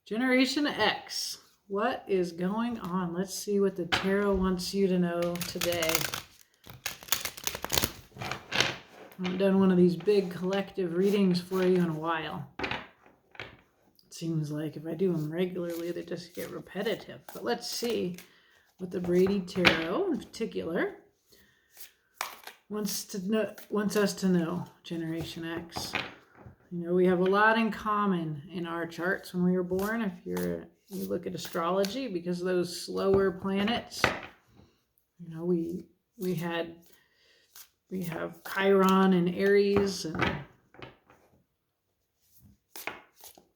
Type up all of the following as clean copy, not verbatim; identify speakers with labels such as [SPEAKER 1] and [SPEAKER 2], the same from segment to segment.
[SPEAKER 1] Generation X. What is going on? Let's see what the tarot wants you to know today. I haven't done one of these big collective readings for you in a while. It seems like if I do them regularly, they just get repetitive. But let's see what the Brady Tarot in particular wants us to know, Generation X. You know, we have a lot in common in our charts when we were born. If you look at astrology, because of those slower planets, you know, we have Chiron and Aries and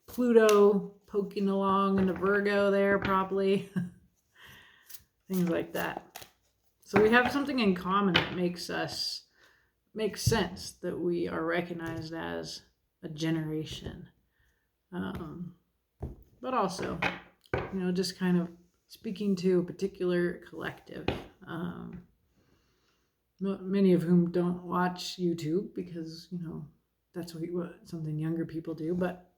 [SPEAKER 1] Pluto poking along into Virgo there probably. Things like that. So we have something in common that makes sense that we are recognized as a generation. But also, you know, just kind of speaking to a particular collective. Many of whom don't watch YouTube because, you know, that's what something younger people do. But,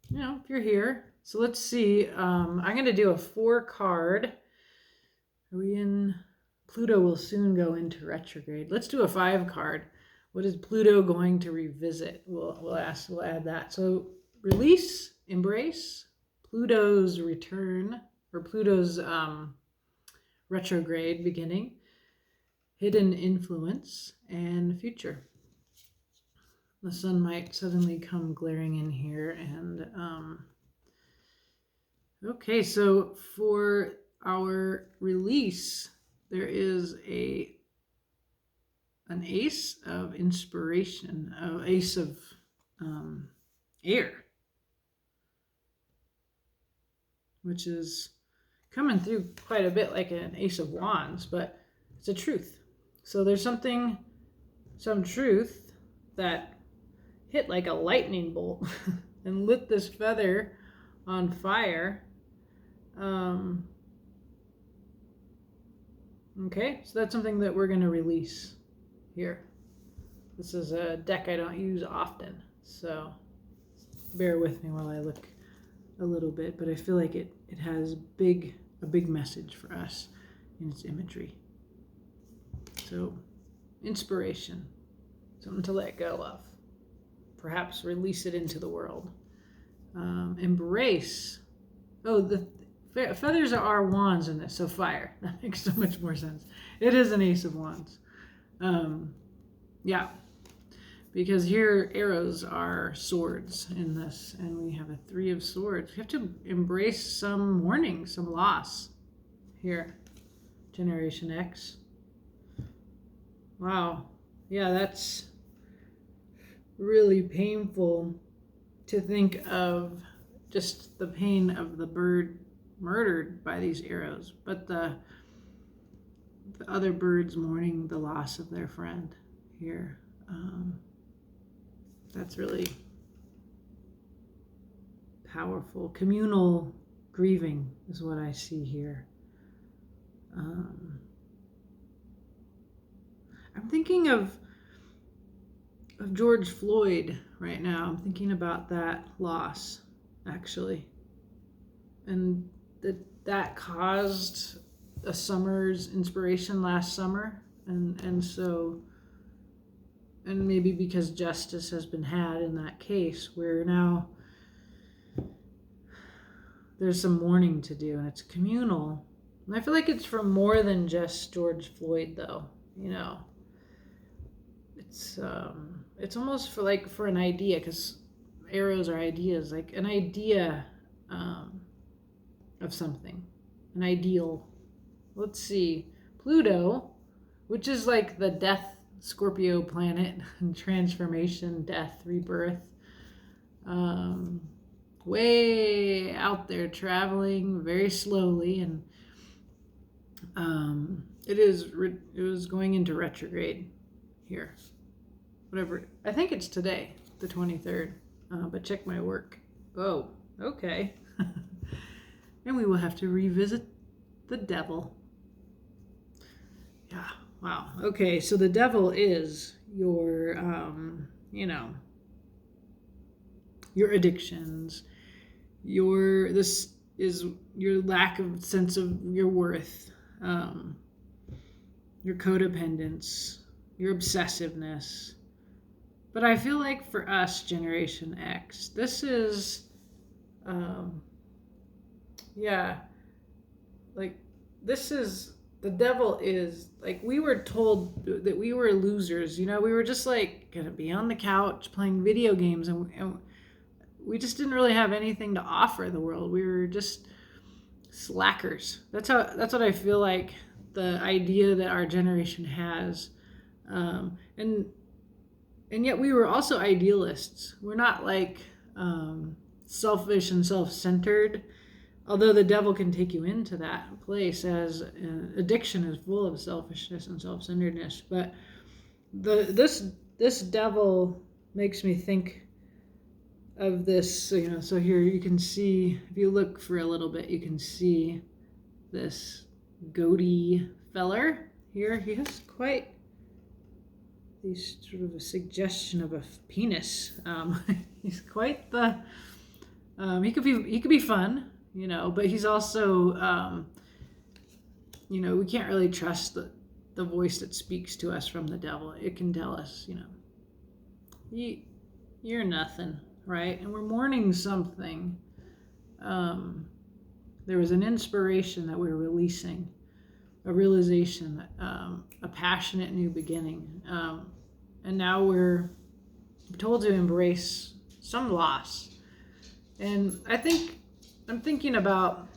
[SPEAKER 1] you know, if you're here. So let's see. I'm going to do a 4-card. Are we in? Pluto will soon go into retrograde. Let's do a 5-card. What is Pluto going to revisit? We'll add that. So release, embrace, Pluto's return, or Pluto's retrograde beginning, hidden influence, and future. The sun might suddenly come glaring in here. And okay, so for our release, there is an ace of inspiration, ace of air, which is coming through quite a bit like an ace of wands, but it's a truth. So there's some truth that hit like a lightning bolt and lit this feather on fire. Okay, so that's something that we're going to release here. This is a deck I don't use often, so bear with me while I look a little bit, but I feel like it has a big message for us in its imagery. So, inspiration, something to let go of, perhaps release it into the world. Embrace. Oh, the feathers are wands in this, so fire. That makes so much more sense. It is an ace of wands. Yeah, because here arrows are swords in this, and we have a 3 of swords. We have to embrace some mourning, some loss here, Generation X. Wow. Yeah, that's really painful to think of, just the pain of the bird murdered by these arrows, but the other birds mourning the loss of their friend here. That's really powerful. Communal grieving is what I see here. I'm thinking of George Floyd right now. I'm thinking about that loss, actually. And that caused a summer's inspiration last summer. And so, and maybe because justice has been had in that case, where now there's some mourning to do, and it's communal. And I feel like it's for more than just George Floyd, though. You know, it's almost for an idea, because arrows are ideas, like an idea of something, an ideal. Let's see, Pluto, which is like the death Scorpio planet, transformation, death, rebirth, way out there traveling very slowly, and it was going into retrograde here. Whatever, I think it's today, the 23rd, but check my work. Oh, okay. And we will have to revisit the devil. Yeah. Wow. Okay, so the devil is your, your addictions, this is your lack of sense of your worth, your codependence, your obsessiveness. But I feel like for us, Generation X, this is, yeah, like this is the devil is like we were told that we were losers. We were just like gonna be on the couch playing video games, and we just didn't really have anything to offer the world. We were just slackers. That's what I feel like the idea that our generation has, and yet we were also idealists. We're not like selfish and self-centered, although the devil can take you into that place, as addiction is full of selfishness and self-centeredness. But this devil makes me think of this. So here you can see, if you look for a little bit, you can see this goatee feller here. He has quite sort of a suggestion of a penis. He's quite the he could be fun, but he's also we can't really trust the voice that speaks to us from the devil. It can tell us, you're nothing, right? And we're mourning something. There was an inspiration that we were releasing, a realization, a passionate new beginning. And now we're told to embrace some loss. And I'm thinking about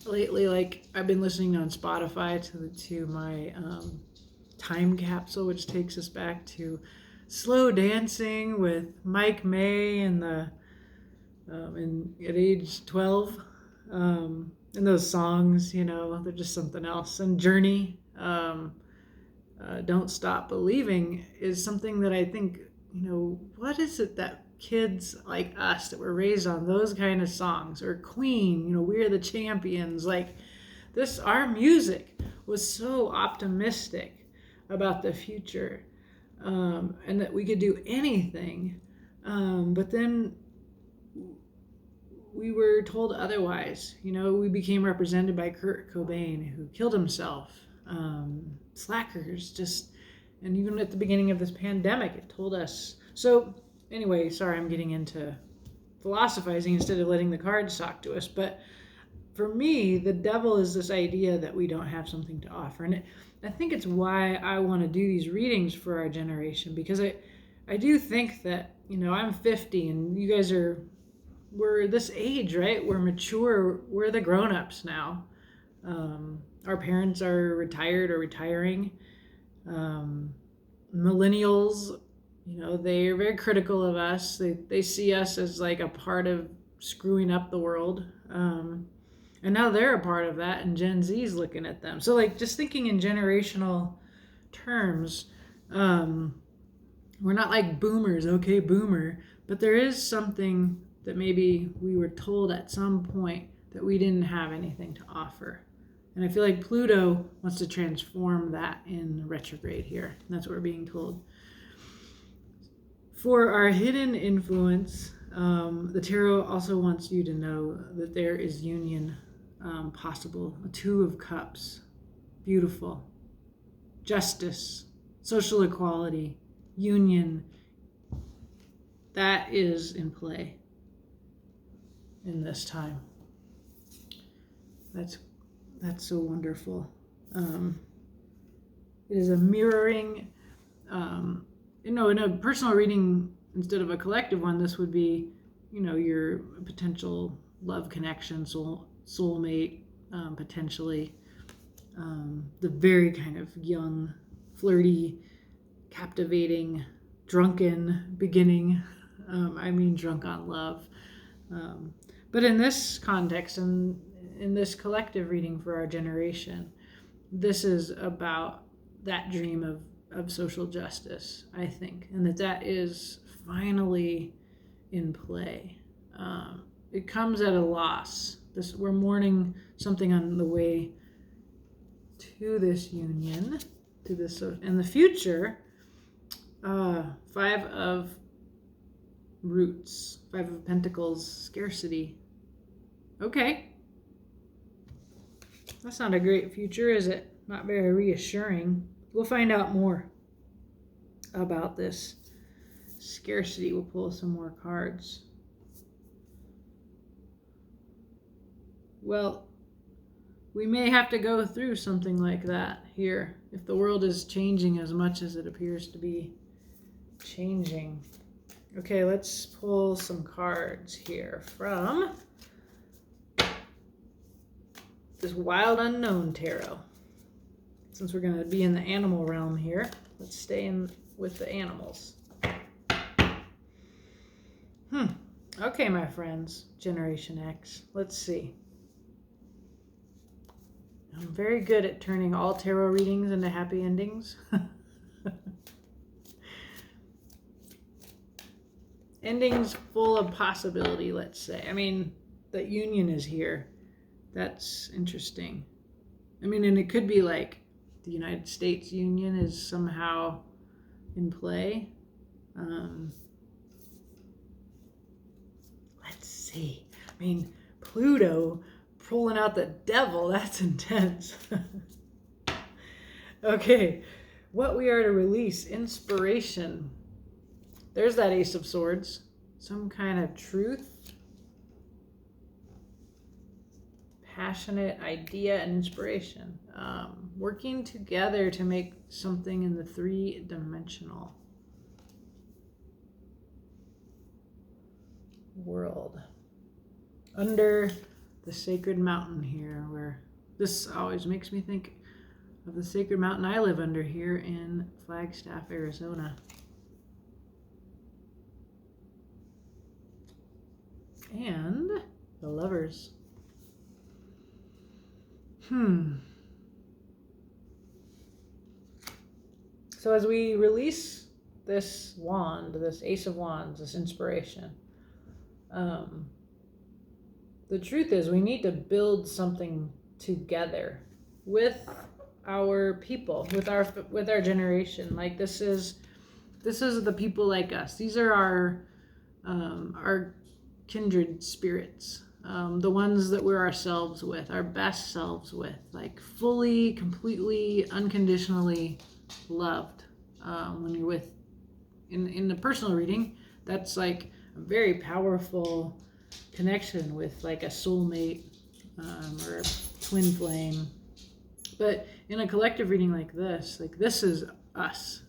[SPEAKER 1] lately, like I've been listening on Spotify to my time capsule, which takes us back to slow dancing with Mike May and at age 12. And those songs, they're just something else. And Journey, Don't Stop Believing is something that I think, what is it that kids like us that were raised on those kind of songs, or Queen, We're the Champions, like this, our music was so optimistic about the future, and that we could do anything. But then we were told otherwise. We became represented by Kurt Cobain, who killed himself. Slackers, and even at the beginning of this pandemic, it told us. So anyway, sorry, I'm getting into philosophizing instead of letting the cards talk to us. But for me, the devil is this idea that we don't have something to offer. And I think it's why I want to do these readings for our generation, because I do think that, I'm 50 and you guys we're this age, right? We're mature. We're the grown-ups now. Our parents are retired or retiring. Millennials, they are very critical of us. They see us as like a part of screwing up the world. And now they're a part of that, and Gen Z's looking at them. So like just thinking in generational terms, we're not like boomers, okay, boomer, but there is something that maybe we were told at some point that we didn't have anything to offer. And I feel like Pluto wants to transform that in retrograde here. That's what we're being told. For our hidden influence, the tarot also wants you to know that there is union possible. A Two of Cups, beautiful. Justice, social equality, union, that is in play in this time. That's so wonderful. It is a mirroring, in a personal reading instead of a collective one, this would be, your potential love connection, soulmate, potentially, the very kind of young, flirty, captivating, drunken beginning. Drunk on love. But in this context, and in this collective reading for our generation, this is about that dream of social justice, I think, and that is finally in play. It comes at a loss. We're mourning something on the way to this union, to this, in the future. Five of Roots. Five of Pentacles. Scarcity. Okay. That's not a great future, is it? Not very reassuring. We'll find out more about this scarcity. We'll pull some more cards. Well, we may have to go through something like that here if the world is changing as much as it appears to be changing. Okay, let's pull some cards here from this Wild Unknown Tarot. Since we're going to be in the animal realm here, let's stay in with the animals. Okay, my friends, Generation X. Let's see. I'm very good at turning all tarot readings into happy endings. Endings full of possibility, let's say. I mean, the union is here. That's interesting. I mean, and it could be like the United States Union is somehow in play. Let's see. I mean, Pluto pulling out the devil, that's intense. Okay, what we are to release, inspiration. There's that Ace of Swords. Some kind of truth. Passionate idea and inspiration. Working together to make something in the three-dimensional world. Under the sacred mountain here, where this always makes me think of the sacred mountain I live under here in Flagstaff, Arizona. And the Lovers. So as we release this wand, this Ace of Wands, this inspiration, the truth is we need to build something together with our people, with our generation. Like this is the people like us. These are our kindred spirits. The ones that we're ourselves with, our best selves with, like fully, completely, unconditionally loved. When you're with, in the personal reading, that's like a very powerful connection with like a soulmate or a twin flame. But in a collective reading like this is us.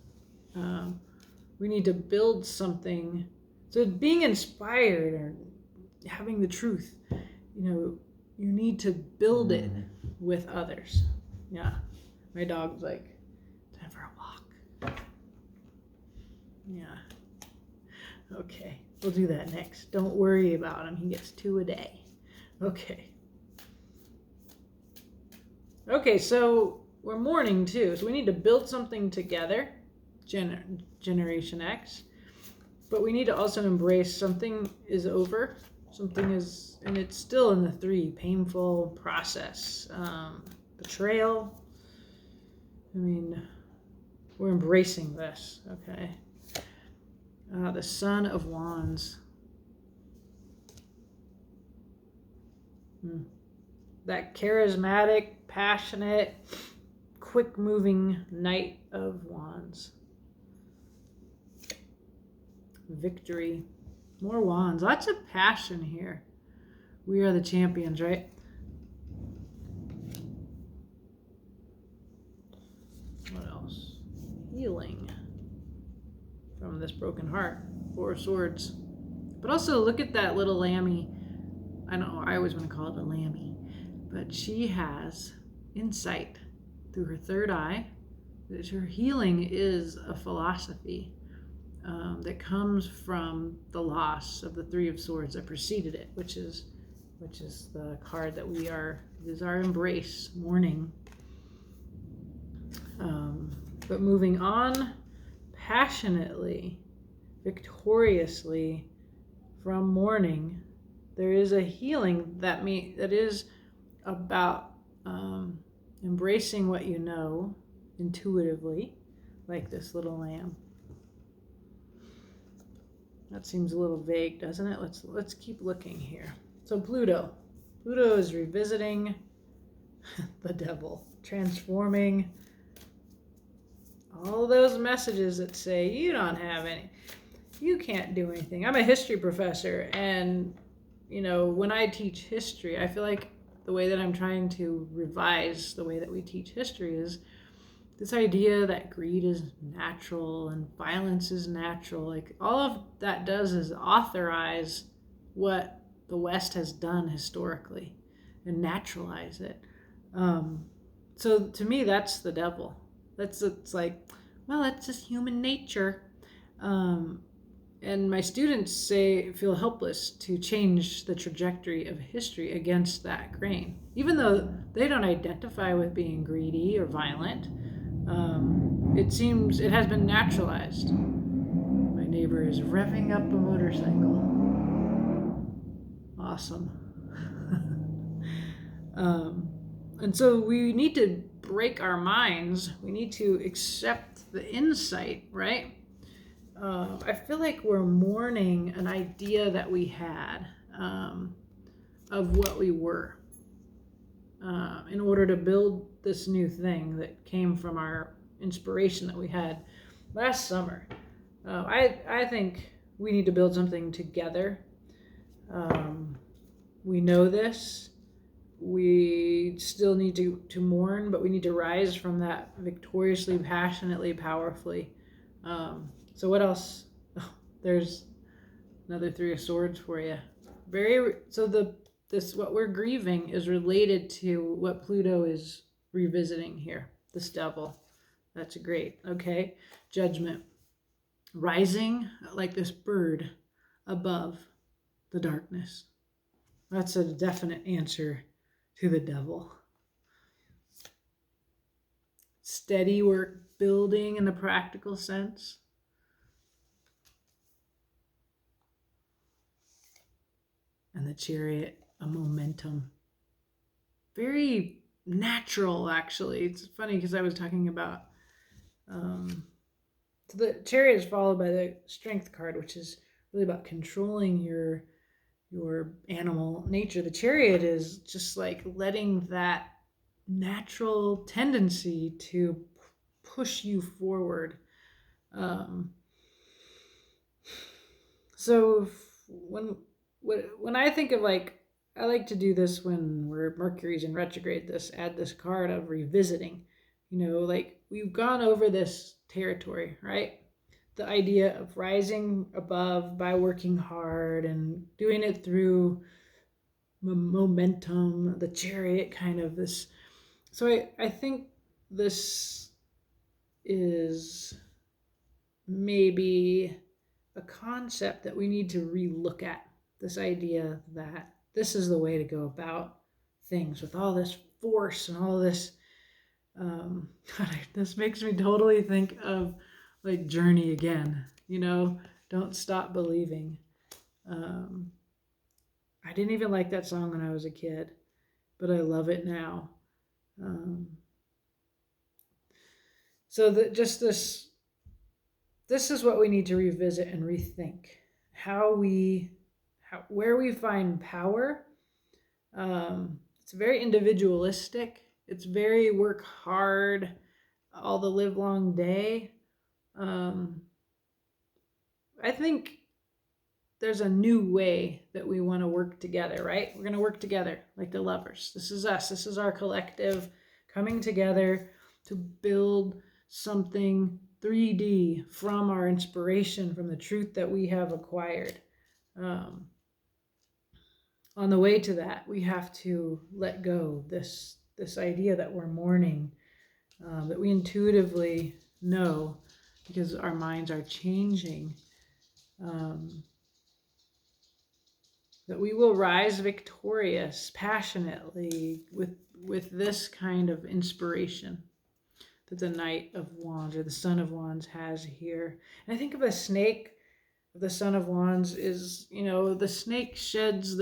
[SPEAKER 1] We need to build something. So being inspired or having the truth, you need to build it with others. Yeah. My dog's like, time for a walk. Yeah. Okay. We'll do that next. Don't worry about him. He gets 2 a day. Okay. Okay, so we're mourning too. So we need to build something together, Generation X. But we need to also embrace something is over. Something is, and it's still in the 3, painful process. Betrayal. I mean, we're embracing this, okay? The Son of Wands. That charismatic, passionate, quick-moving Knight of Wands. Victory. More wands. Lots of passion here. We are the champions, right? What else? Healing from this broken heart. 4 of Swords. But also look at that little lammy. I don't know, I always want to call it a lammy. But she has insight through her third eye. That her healing is a philosophy that comes from the loss of the 3 of Swords that preceded it, which is the card that is our embrace, mourning. But moving on passionately, victoriously from mourning, there is a healing that is about embracing what you know intuitively, like this little lamb. That seems a little vague, doesn't it? Let's keep looking here. So Pluto. Pluto is revisiting the devil, transforming all those messages that say you don't have any, you can't do anything. I'm a history professor, and when I teach history, I feel like the way that I'm trying to revise the way that we teach history is this idea that greed is natural and violence is natural. Like, all of that does is authorize what the West has done historically and naturalize it. So to me, that's the devil. It's like, well, that's just human nature. And my students feel helpless to change the trajectory of history against that grain, even though they don't identify with being greedy or violent. It seems it has been naturalized. My neighbor is revving up a motorcycle. Awesome. And so we need to break our minds. We need to accept the insight, right? I feel like we're mourning an idea that we had of what we were in order to build this new thing that came from our inspiration that we had last summer. I think we need to build something together. We know this. We still need to mourn, but we need to rise from that victoriously, passionately, powerfully. So what else? Oh, there's another Three of Swords for you. What we're grieving is related to what Pluto is revisiting here. This devil. That's great. Okay. Judgment. Rising like this bird above the darkness. That's a definite answer to the devil. Steady work building in a practical sense. And the Chariot, a momentum. Very natural, actually. It's funny because I was talking about so the Chariot is followed by the Strength card, which is really about controlling your animal nature. The Chariot is just like letting that natural tendency to push you forward. So when I think of, like, I like to do this when Mercury's in retrograde, add this card of revisiting. Like, we've gone over this territory, right? The idea of rising above by working hard and doing it through momentum, the Chariot kind of this. So I think this is maybe a concept that we need to relook at. This idea that this is the way to go about things with all this force and all this. This makes me totally think of like Journey again. Don't stop believing. I didn't even like that song when I was a kid, but I love it now. So that just this is what we need to revisit and rethink. Where we find power. It's very individualistic. It's very work hard all the live long day. I think there's a new way that we want to work together, right? We're going to work together like the lovers. This is us. This is our collective coming together to build something 3D from our inspiration, from the truth that we have acquired. On the way to that, we have to let go this idea that we're mourning, that we intuitively know because our minds are changing, that we will rise victorious passionately with this kind of inspiration that the Knight of Wands or the Son of Wands has here. And I think of a snake. The Son of Wands is, the snake sheds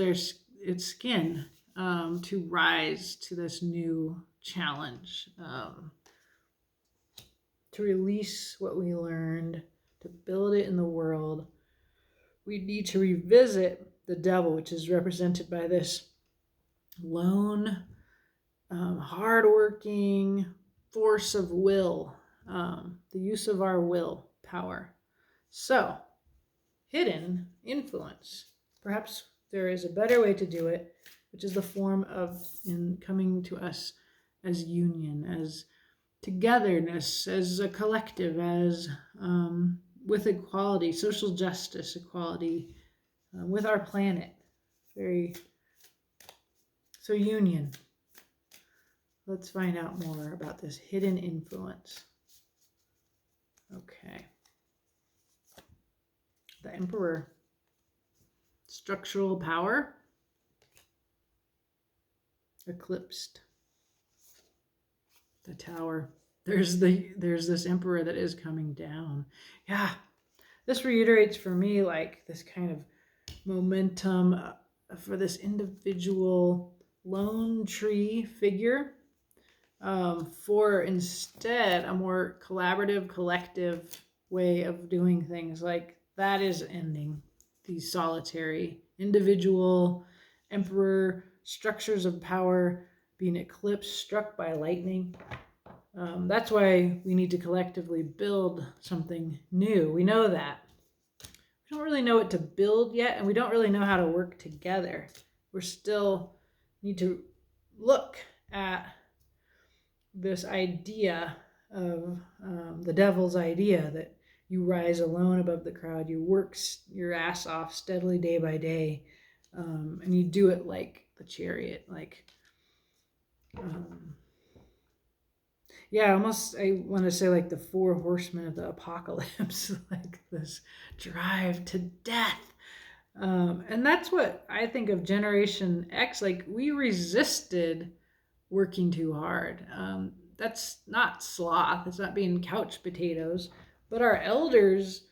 [SPEAKER 1] its skin to rise to this new challenge, to release what we learned, to build it in the world we need to revisit the devil, which is represented by this lone, hardworking force of will, the use of our will power. So, hidden influence. Perhaps there is a better way to do it, which is the form of in coming to us as union, as togetherness, as a collective, as with equality, social justice, equality, with our planet. Very so union. Let's find out more about this hidden influence. Okay. The Emperor. Structural power. Eclipsed. The Tower. There's this Emperor that is coming down. Yeah. This reiterates for me like this kind of momentum for this individual lone tree figure, for instead a more collaborative, collective way of doing things. Like that is ending these solitary individual emperor structures of power being eclipsed, struck by lightning. That's why we need to collectively build something new. We know that. We don't really know what to build yet, and we don't really know how to work together. We're still need to look at this idea of the devil's idea that you rise alone above the crowd, you work your ass off steadily day by day, and you do it like the chariot, like almost I want to say like the 4 horsemen of the apocalypse, like this drive to death. And that's what I think of Generation X. Like we resisted working too hard. That's not sloth. It's not being couch potatoes. But our elders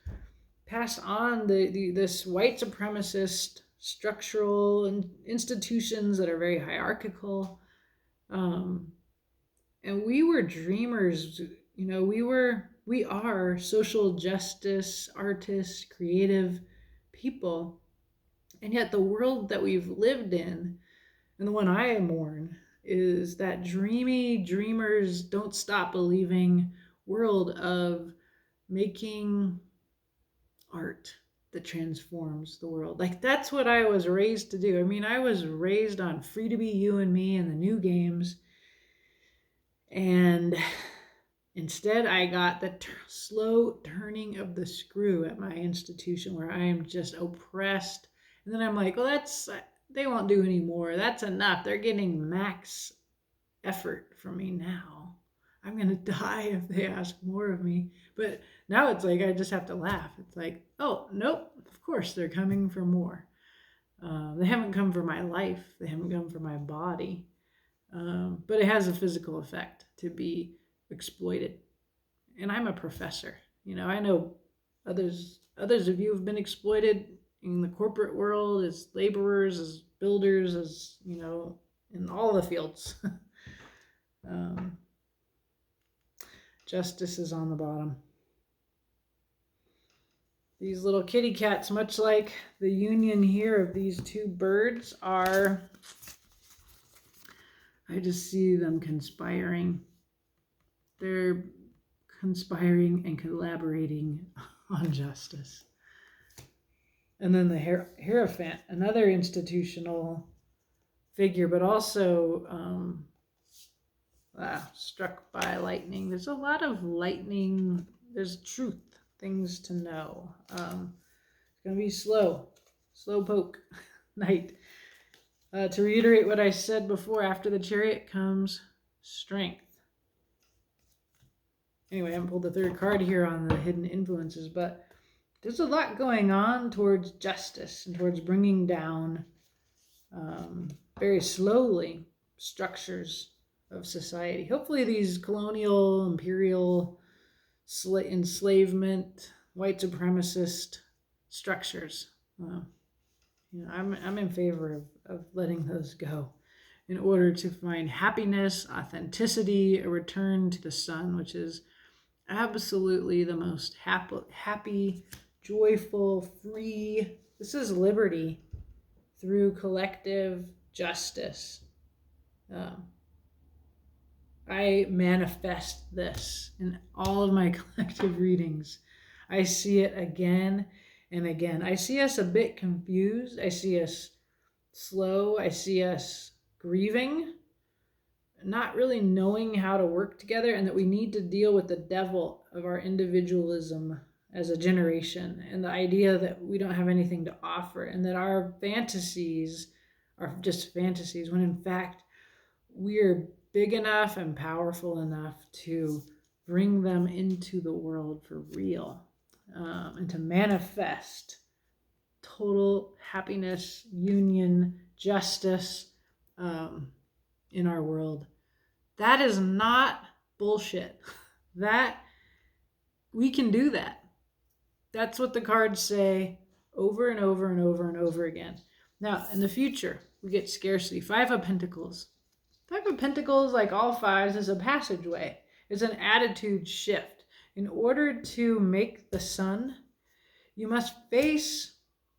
[SPEAKER 1] passed on this white supremacist structural institutions that are very hierarchical. And we were dreamers. We are social justice artists, creative people. And yet the world that we've lived in, and the one I mourn, is that dreamy, dreamers don't stop believing world of making art that transforms the world. Like that's what I was raised to do. I mean, I was raised on Free to Be You and Me and the new games. And instead I got the slow turning of the screw at my institution where I am just oppressed. And then I'm like, well, they won't do any more. That's enough. They're getting max effort from me now. I'm going to die if they ask more of me. But now it's like I just have to laugh. It's like, oh, nope, of course they're coming for more. They haven't come for my life. They haven't come for my body. But it has a physical effect to be exploited. And I'm a professor. I know others of you have been exploited in the corporate world as laborers, as builders, as, in all the fields. Justice is on the bottom. These little kitty cats, much like the union here of these 2 birds, I just see them conspiring. They're conspiring and collaborating on justice. And then the Hierophant, another institutional figure, but also struck by lightning. There's a lot of lightning. There's truth, things to know. It's going to be slow poke night. To reiterate what I said before, after the Chariot comes strength. Anyway, I haven't pulled the 3rd card here on the hidden influences, but there's a lot going on towards justice and towards bringing down very slowly structures of society. Hopefully these colonial, imperial, enslavement, white supremacist structures, I'm in favor of letting those go in order to find happiness, authenticity, a return to the sun, which is absolutely the most happy, joyful, free This is liberty through collective justice. Um, I manifest this in all of my collective readings. I see it again and again. I see us a bit confused. I see us slow. I see us grieving, not really knowing how to work together, and that we need to deal with the devil of our individualism as a generation, and the idea that we don't have anything to offer, and that our fantasies are just fantasies, when in fact we're big enough and powerful enough to bring them into the world for real, and to manifest total happiness, union, justice in our world. That is not bullshit. That we can do that. That's what the cards say over and over and over and over again. Now, in the future, we get scarcity. Five of Pentacles. Five of Pentacles, like all fives, is a passageway. It's an attitude shift. In order to make the sun, you must face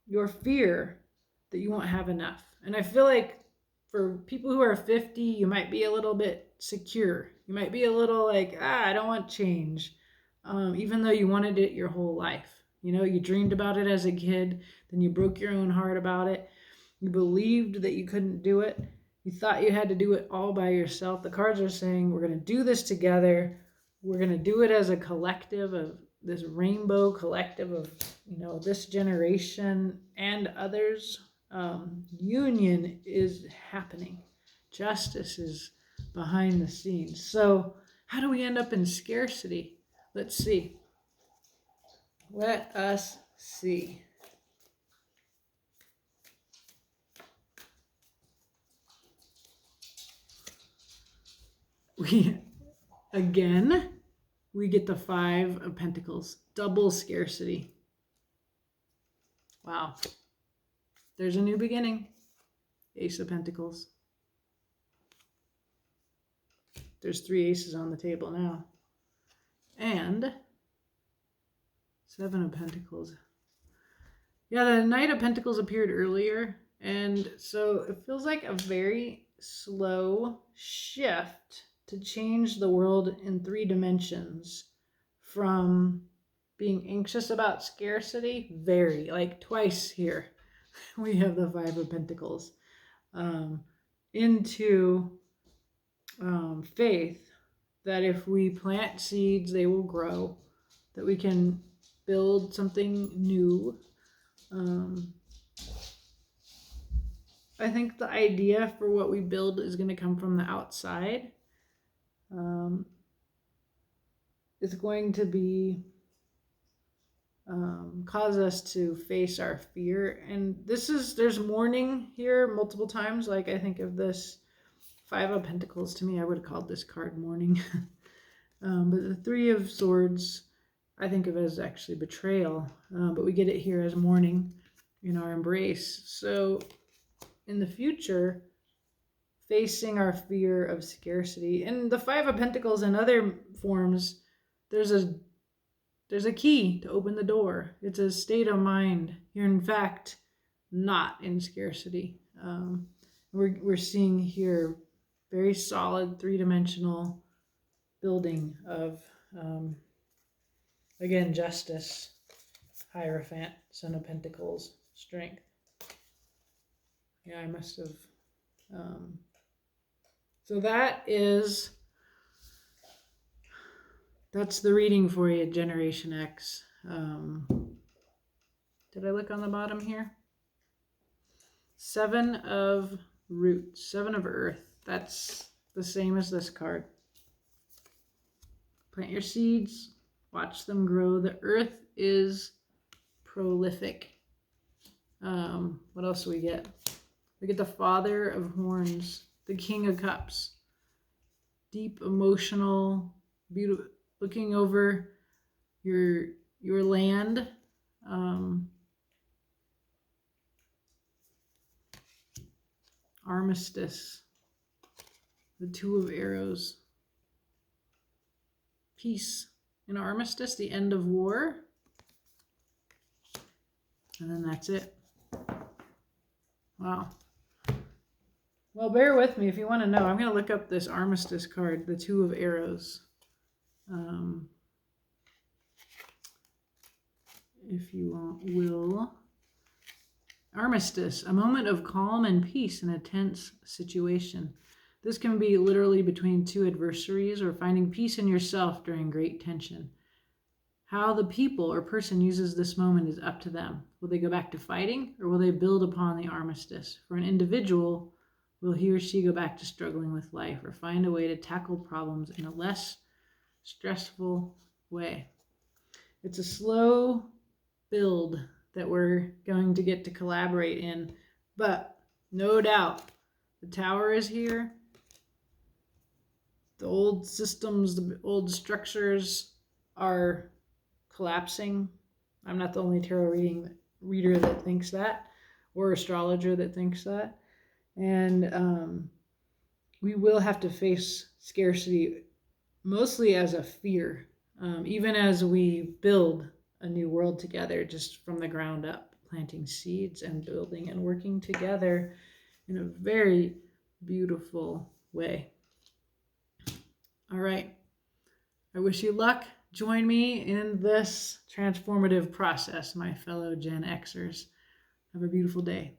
[SPEAKER 1] your fear that you won't have enough. And I feel like for people who are 50, you might be a little bit secure. You might be a little like, I don't want change, even though you wanted it your whole life. You know, you dreamed about it as a kid, then you broke your own heart about it. You believed that you couldn't do it. You thought you had to do it all by yourself. The cards are saying, we're going to do this together. We're going to do it as a collective, of this rainbow collective of, you know, this generation and others. Union is happening. Justice is behind the scenes. So how do we end up in scarcity? Let's see. Let us see. We get the Five of Pentacles, double scarcity. Wow. There's a new beginning. Ace of Pentacles. There's three aces on the table now. And Seven of Pentacles. Yeah, the Knight of Pentacles appeared earlier. And so it feels like a very slow shift to change the world in 3 dimensions, from being anxious about scarcity, very, like twice here, we have the Five of Pentacles, into faith that if we plant seeds, they will grow, that we can build something new. I think the idea for what we build is going to come from the outside. It's going to be cause us to face our fear. And there's mourning here multiple times. Like, I think of this Five of Pentacles, to me, I would have called this card mourning. But the Three of Swords, I think of as actually betrayal. But we get it here as mourning in our embrace. So in the future, facing our fear of scarcity. And the Five of Pentacles and other forms, there's a key to open the door. It's a state of mind. You're in fact not in scarcity. We're seeing here very solid 3-dimensional building of, again, justice, Hierophant, Son of Pentacles, strength. Yeah, I must have. So that's the reading for you, Generation X. Did I look on the bottom here? 7 of Roots, 7 of Earth. That's the same as this card. Plant your seeds, watch them grow. The earth is prolific. What else do we get? We get the Father of Horns, the King of Cups. Deep, emotional, beautiful, looking over your land. Armistice, the Two of Arrows. Peace in armistice, the end of war. And then that's it. Wow. Well, bear with me if you want to know. I'm going to look up this armistice card, the Two of Arrows. If you will. Armistice, a moment of calm and peace in a tense situation. This can be literally between two adversaries or finding peace in yourself during great tension. How the people or person uses this moment is up to them. Will they go back to fighting or will they build upon the armistice? For an individual, will he or she go back to struggling with life or find a way to tackle problems in a less stressful way? It's a slow build that we're going to get to collaborate in, but no doubt the tower is here. The old systems, the old structures are collapsing. I'm not the only tarot reader that thinks that, or astrologer that thinks that. And we will have to face scarcity mostly as a fear, even as we build a new world together, just from the ground up, planting seeds and building and working together in a very beautiful way. All right. I wish you luck. Join me in this transformative process, my fellow Gen Xers. Have a beautiful day.